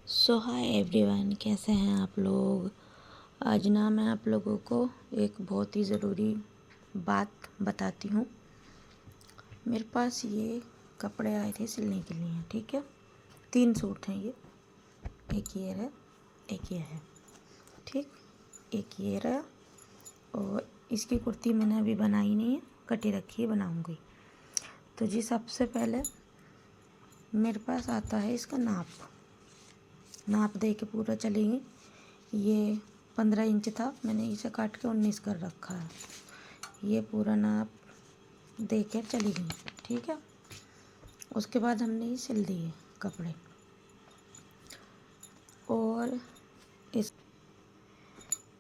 सो hi everyone, कैसे हैं आप लोग। आज ना मैं आप लोगों को एक बहुत ही ज़रूरी बात बताती हूँ। मेरे पास ये कपड़े आए थे सिलने के लिए, ठीक है। 3 सूट हैं ये, एक ये है, एक ये है, ठीक। एक ये रहा और इसकी कुर्ती मैंने अभी बनाई नहीं है, कटी रखी है, बनाऊँगी। तो जी सबसे पहले मेरे पास आता है इसका नाप दे के पूरा चलेंगे। ये 15 इंच था, मैंने इसे काट के 19 कर रखा है। ये पूरा नाप दे के चली गई, ठीक है। उसके बाद हमने ये सिल दिए कपड़े और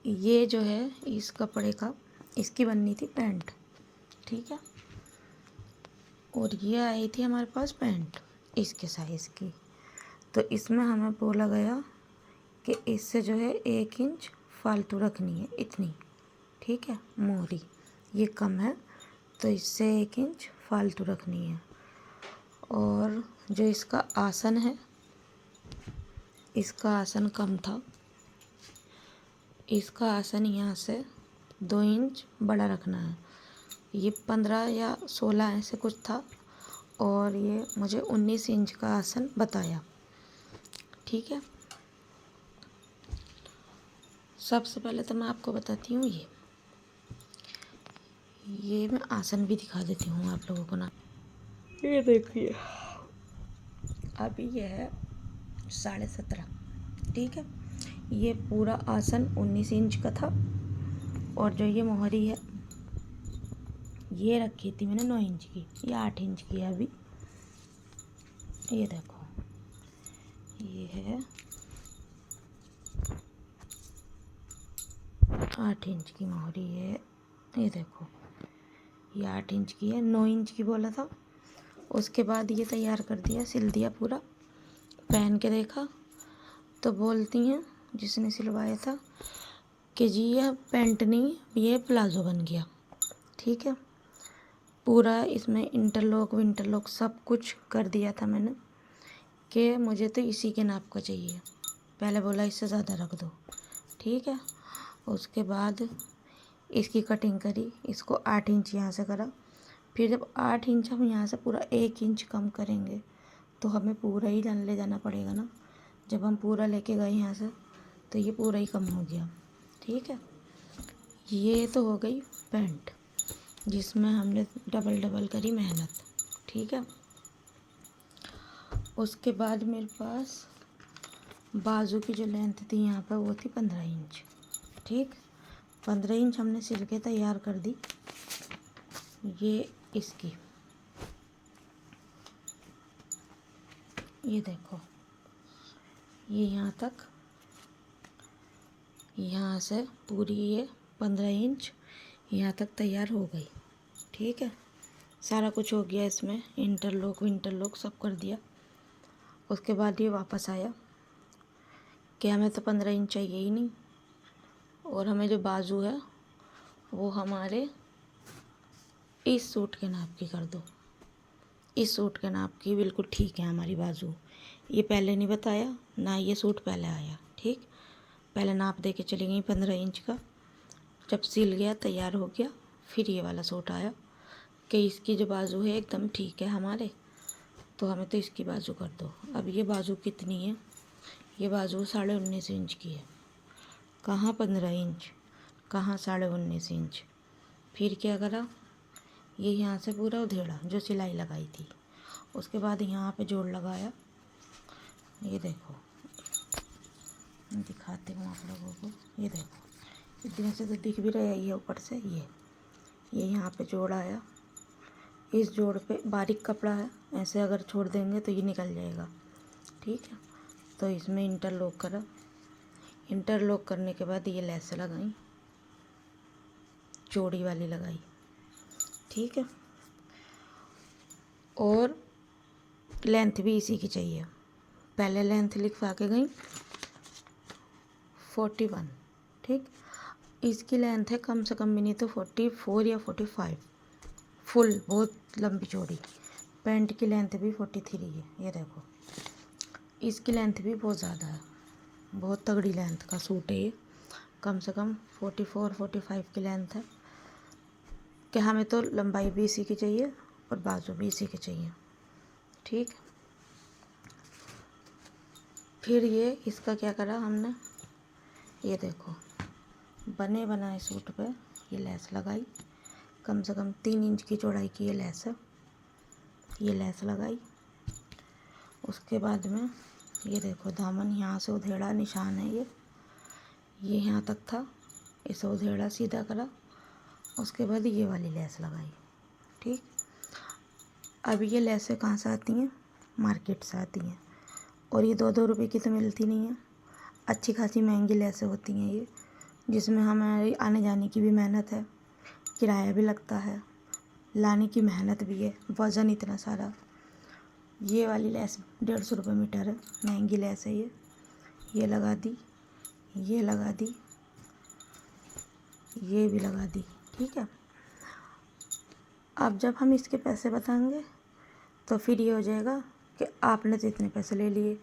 ये जो है इस कपड़े का, इसकी बननी थी पैंट, ठीक है। और ये आई थी हमारे पास पैंट इसके साइज़ की। तो इसमें हमें बोला गया कि इससे जो है 1 इंच फालतू रखनी है, इतनी, ठीक है। मोहरी ये कम है तो इससे 1 इंच फालतू रखनी है। और जो इसका आसन है, इसका आसन कम था, इसका आसन यहाँ से 2 इंच बड़ा रखना है। ये 15 या 16 ऐसे कुछ था और ये मुझे 19 इंच का आसन बताया, ठीक है। सबसे पहले तो मैं आपको बताती हूँ ये मैं आसन भी दिखा देती हूँ आप लोगों को ना। ये देखिए, अभी ये है 17.5, ठीक है। ये पूरा आसन 19 इंच का था और जो ये मोहरी है ये रखी थी मैंने 9 इंच की, ये 8 इंच की है अभी। ये देखो, ये है 8 इंच की मोहरी है। ये देखो, ये 8 इंच की है, 9 इंच की बोला था। उसके बाद ये तैयार कर दिया, सिल दिया पूरा। पहन के देखा तो बोलती हैं जिसने सिलवाया था कि जी यह पैंट नहीं, ये प्लाज़ो बन गया, ठीक है। पूरा इसमें इंटरलॉक विंटरलॉक सब कुछ कर दिया था मैंने कि मुझे तो इसी के नाप का चाहिए। पहले बोला इससे ज़्यादा रख दो, ठीक है। उसके बाद इसकी कटिंग करी, इसको 8 इंच यहाँ से करा। फिर जब 8 इंच हम यहाँ से पूरा 1 इंच कम करेंगे तो हमें पूरा ही ले जाना पड़ेगा ना। जब हम पूरा लेके गए यहाँ से तो ये पूरा ही कम हो गया, ठीक है। ये तो हो गई पैंट जिसमें हमने डबल डबल करी मेहनत, ठीक है। उसके बाद मेरे पास बाजू की जो लेंथ थी यहाँ पर वो थी 15 इंच, ठीक। 15 इंच हमने सिल के तैयार कर दी। ये इसकी, ये देखो, ये यहाँ तक, यहाँ से पूरी ये 15 इंच यहाँ तक तैयार हो गई, ठीक है। सारा कुछ हो गया, इसमें इंटरलॉक विंटरलॉक सब कर दिया। उसके बाद ये वापस आया कि हमें तो 15 इंच चाहिए ही नहीं और हमें जो बाजू है वो हमारे इस सूट के नाप की कर दो। इस सूट के नाप की बिल्कुल ठीक है हमारी बाजू। ये पहले नहीं बताया ना, ये सूट पहले आया, ठीक। पहले नाप दे के चली गई 15 इंच का। जब सिल गया तैयार हो गया फिर ये वाला सूट आया कि इसकी जो बाजू है एकदम ठीक है हमारे, तो हमें तो इसकी बाजू कर दो। अब ये बाजू कितनी है, ये बाजू 19.5 इंच की है। कहाँ 15 इंच, कहाँ 19.5 इंच। फिर क्या करा, ये यहाँ से पूरा उधेड़ा जो सिलाई लगाई थी। उसके बाद यहाँ पे जोड़ लगाया। ये देखो, दिखाती हूँ आप लोगों को। ये देखो, इतने से तो दिख भी रहा है, ये ऊपर से ये यहाँ पे जोड़ आया। इस जोड़ पे बारीक कपड़ा है, ऐसे अगर छोड़ देंगे तो ये निकल जाएगा, ठीक है। तो इसमें इंटरलॉक करा। इंटरलॉक करने के बाद ये लेस लगाई, चौड़ी वाली लगाई, ठीक है। और लेंथ भी इसी की चाहिए। पहले लेंथ लिखवा के गई 41, ठीक। इसकी लेंथ है कम से कम भी नहीं तो 44 या 45 फुल, बहुत लंबी चौड़ी। पैंट की लेंथ भी 43 है, ये देखो। इसकी लेंथ भी बहुत ज़्यादा है, बहुत तगड़ी लेंथ का सूट है ये। कम से कम 44-45 की लेंथ है कि हमें तो लंबाई भी इसी की चाहिए और बाजू भी इसी के चाहिए। ठीक, फिर ये इसका क्या करा हमने, ये देखो बने बनाए सूट पे ये लेस लगाई। कम से कम 3 इंच की चौड़ाई की ये लेस है, ये लेस लगाई। उसके बाद में ये देखो दामन यहाँ से उधेड़ा निशान है, ये यहाँ तक था, इसे उधेड़ा सीधा करा। उसके बाद ये वाली लेस लगाई। ठीक, अब ये लेसें कहाँ से आती हैं, मार्केट से आती हैं, और ये 2-2 रुपए की तो मिलती नहीं है, अच्छी खासी महंगी लेसें होती हैं ये, जिसमें हमारी आने जाने की भी मेहनत है, किराया भी लगता है, लाने की मेहनत भी है, वज़न इतना सारा। ये वाली लेस 150 रुपये मीटर है, महंगी लेस है ये लगा दी, ये लगा दी, ये भी लगा दी। ठीक है, अब जब हम इसके पैसे बताएंगे तो फिर ये हो जाएगा कि आपने तो इतने पैसे ले लिए,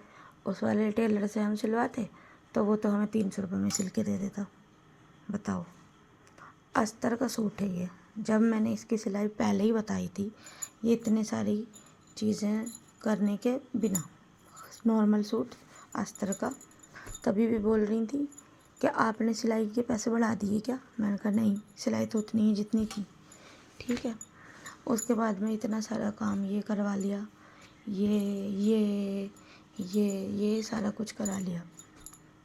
उस वाले टेलर से हम सिलवाते तो वो तो हमें 300 रुपये में सिल के दे देता। बताओ, अस्तर का सूट है ये। जब मैंने इसकी सिलाई पहले ही बताई थी, ये इतने सारी चीज़ें करने के बिना, नॉर्मल सूट अस्तर का, तभी भी बोल रही थी कि आपने सिलाई के पैसे बढ़ा दिए क्या। मैंने कहा नहीं, सिलाई तो उतनी ही जितनी थी। ठीक है, उसके बाद में इतना सारा काम ये करवा लिया, ये सारा कुछ करा लिया।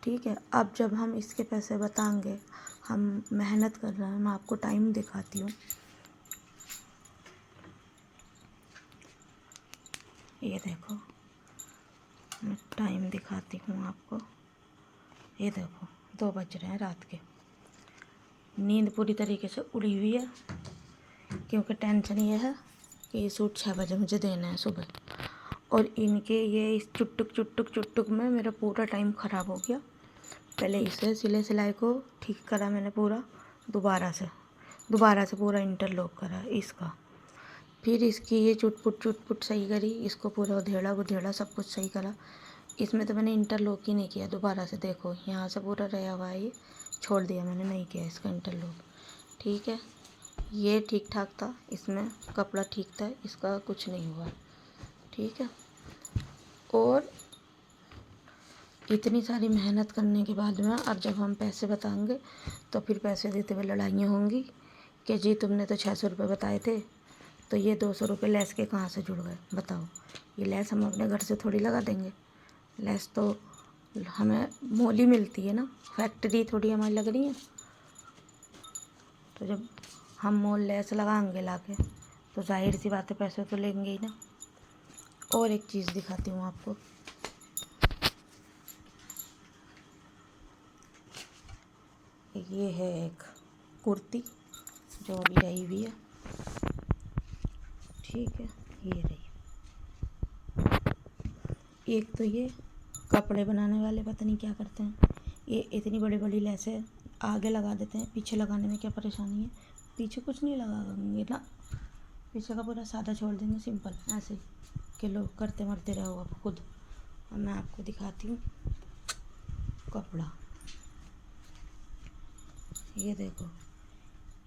ठीक है, अब जब हम इसके पैसे बताएंगे, हम मेहनत कर रहे हैं, मैं आपको टाइम दिखाती हूँ। ये देखो, मैं टाइम दिखाती हूँ आपको। ये देखो 2 बज रहे हैं रात के। नींद पूरी तरीके से उड़ी हुई है, क्योंकि टेंशन ये है कि ये सूट 6 बजे मुझे देना है सुबह, और इनके ये इस चुटुक में मेरा पूरा टाइम ख़राब हो गया। पहले इसे सिलाई को ठीक करा मैंने पूरा, दोबारा से पूरा इंटरलॉक करा इसका, फिर इसकी ये चुटपुट सही करी, इसको पूरा उधेड़ा सब कुछ सही करा। इसमें तो मैंने इंटरलॉक ही नहीं किया दोबारा से, देखो यहाँ से पूरा रहा हुआ है, ये छोड़ दिया मैंने, नहीं किया इसका इंटरलॉक। ठीक है, ये ठीक ठाक था, इसमें कपड़ा ठीक था, इसका कुछ नहीं हुआ। ठीक है, और इतनी सारी मेहनत करने के बाद में अब जब हम पैसे बताएंगे तो फिर पैसे देते हुए लड़ाइयाँ होंगी कि जी तुमने तो 600 रुपये बताए थे, तो ये 200 रुपये लेस के कहाँ से जुड़ गए। बताओ, ये लेस हम अपने घर से थोड़ी लगा देंगे, लेस तो हमें मोल ही मिलती है ना, फैक्ट्री थोड़ी हमारी लग रही है। तो जब हम मोल लेस लगाएंगे ला के, तो जाहिर सी बात है पैसे तो लेंगे ही ना। और एक चीज़ दिखाती हूँ आपको, ये है एक कुर्ती जो अभी रही हुई है। ठीक है, ये रही। एक तो ये कपड़े बनाने वाले पता नहीं क्या करते हैं, ये इतनी बड़ी बड़ी लेसें आगे लगा देते हैं, पीछे लगाने में क्या परेशानी है। पीछे कुछ नहीं लगाएंगे ना, पीछे का पूरा सादा छोड़ देंगे, सिंपल ऐसे कि लोग करते मरते रहो आप खुद। और मैं आपको दिखाती हूँ कपड़ा, ये देखो,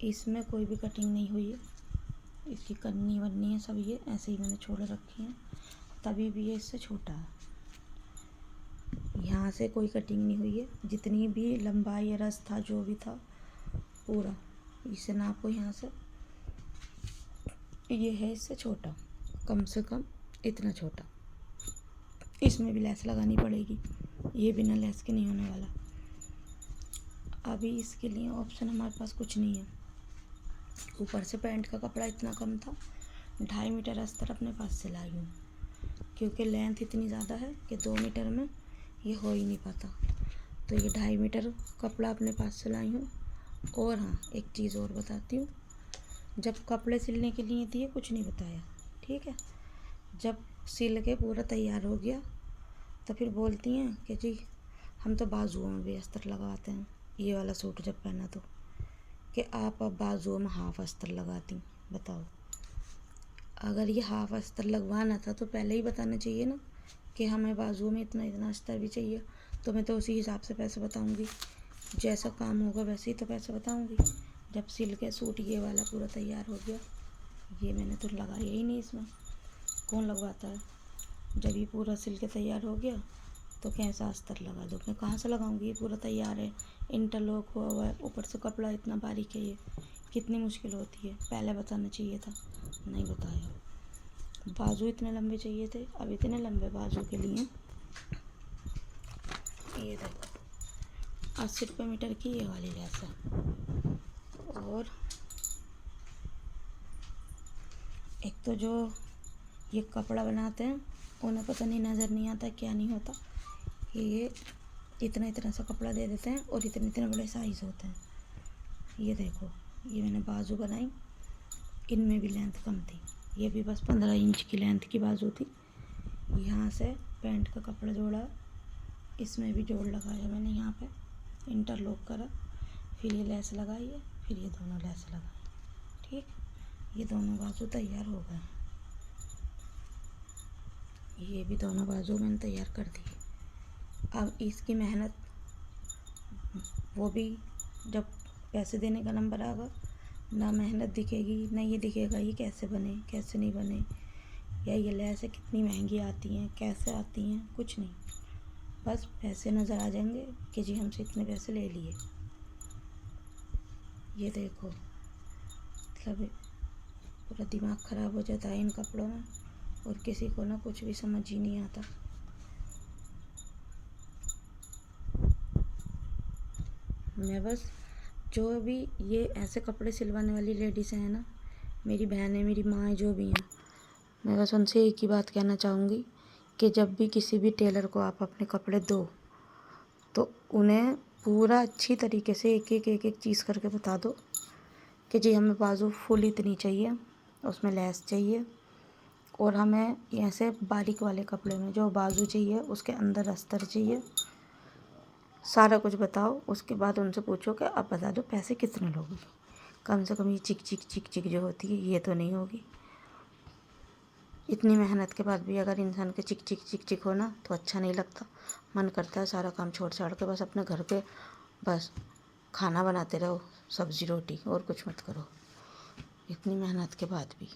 इसमें कोई भी कटिंग नहीं हुई है, इसकी कन्नी वन्नी है सब ये ऐसे ही मैंने छोड़ रखी हैं, तभी भी ये इससे छोटा है। यहाँ से कोई कटिंग नहीं हुई है, जितनी भी लंबाई या रस था जो भी था पूरा इसे नापो यहाँ से, ये है इससे छोटा, कम से कम इतना छोटा। इसमें भी लेस लगानी पड़ेगी, ये बिना लेस के नहीं होने वाला। अभी इसके लिए ऑप्शन हमारे पास कुछ नहीं है। ऊपर से पैंट का कपड़ा इतना कम था, 2.5 मीटर अस्तर अपने पास से लाई हूँ, क्योंकि लेंथ इतनी ज़्यादा है कि 2 मीटर में ये हो ही नहीं पाता, तो ये 2.5 मीटर कपड़ा अपने पास से लाई हूँ। और हाँ, एक चीज़ और बताती हूँ, जब कपड़े सिलने के लिए दिए कुछ नहीं बताया। ठीक है, जब सिल के पूरा तैयार हो गया तो फिर बोलती हैं कि जी हम तो बाजुओं में भी अस्तर लगाते हैं। ये वाला सूट जब पहना तो कि आप अब बाजुओं में हाफ अस्तर लगाती। बताओ, अगर ये हाफ अस्तर लगवाना था तो पहले ही बताना चाहिए ना कि हमें बाजुओं में इतना इतना अस्तर भी चाहिए, तो मैं तो उसी हिसाब से पैसे बताऊंगी। जैसा काम होगा वैसे ही तो पैसे बताऊंगी। जब सिल के सूट ये वाला पूरा तैयार हो गया, ये मैंने तो लगाया ही नहीं इसमें, कौन लगवाता है। जब ये पूरा सिल के तैयार हो गया तो कैसा अस्तर लगा दूँ, मैं कहाँ से लगाऊंगी। ये पूरा तैयार है, इंटरलॉक हुआ हुआ है, ऊपर से कपड़ा इतना बारीक है, ये कितनी मुश्किल होती है। पहले बताना चाहिए था, नहीं बताया। बाजू इतने लंबे चाहिए थे, अब इतने लंबे बाजू के लिए ये देखो 80 रुपये मीटर की ये वाली लेस है। और एक तो जो ये कपड़ा बनाते हैं उन्हें पता नहीं, नज़र नहीं आता क्या नहीं होता, ये इतना इतना सा कपड़ा दे देते हैं और इतने इतने बड़े साइज़ होते हैं। ये देखो, ये मैंने बाजू बनाई, इनमें भी लेंथ कम थी, ये भी बस 15 इंच की लेंथ की बाजू थी। यहाँ से पैंट का कपड़ा जोड़ा, इसमें भी जोड़ लगाया मैंने, यहाँ पे इंटरलॉक करा, फिर ये लेस लगाई है, फिर ये दोनों लेस लगाई। ठीक, ये दोनों बाजू तैयार हो गए। ये भी दोनों बाजू मैंने तैयार कर दी। अब इसकी मेहनत वो भी जब पैसे देने का नंबर आएगा, ना मेहनत दिखेगी, ना ये दिखेगा ये कैसे बने कैसे नहीं बने, या ये लेसें कितनी महंगी आती हैं कैसे आती हैं, कुछ नहीं। बस पैसे नज़र आ जाएंगे कि जी हमसे इतने पैसे ले लिए। ये देखो, मतलब पूरा दिमाग ख़राब हो जाता है इन कपड़ों में, और किसी को ना कुछ भी समझ ही नहीं आता। मैं बस जो भी ये ऐसे कपड़े सिलवाने वाली लेडीज़ हैं ना, मेरी बहनें, मेरी माँ, जो भी हैं, मैं बस उनसे एक ही बात कहना चाहूँगी कि जब भी किसी भी टेलर को आप अपने कपड़े दो तो उन्हें पूरा अच्छी तरीके से एक एक चीज़ करके बता दो कि जी हमें बाजू फुल इतनी चाहिए, उसमें लेस चाहिए, और हमें ऐसे बारीक वाले कपड़े में जो बाजू चाहिए उसके अंदर अस्तर चाहिए। सारा कुछ बताओ, उसके बाद उनसे पूछो कि अब बता दो पैसे कितने लोगे। कम से कम ये चिक चिक चिक चिक जो होती है ये तो नहीं होगी। इतनी मेहनत के बाद भी अगर इंसान के चिक चिक चिक चिक हो ना तो अच्छा नहीं लगता। मन करता है सारा काम छोड़ छाड़ के बस अपने घर पे बस खाना बनाते रहो, सब्ज़ी रोटी, और कुछ मत करो, इतनी मेहनत के बाद भी।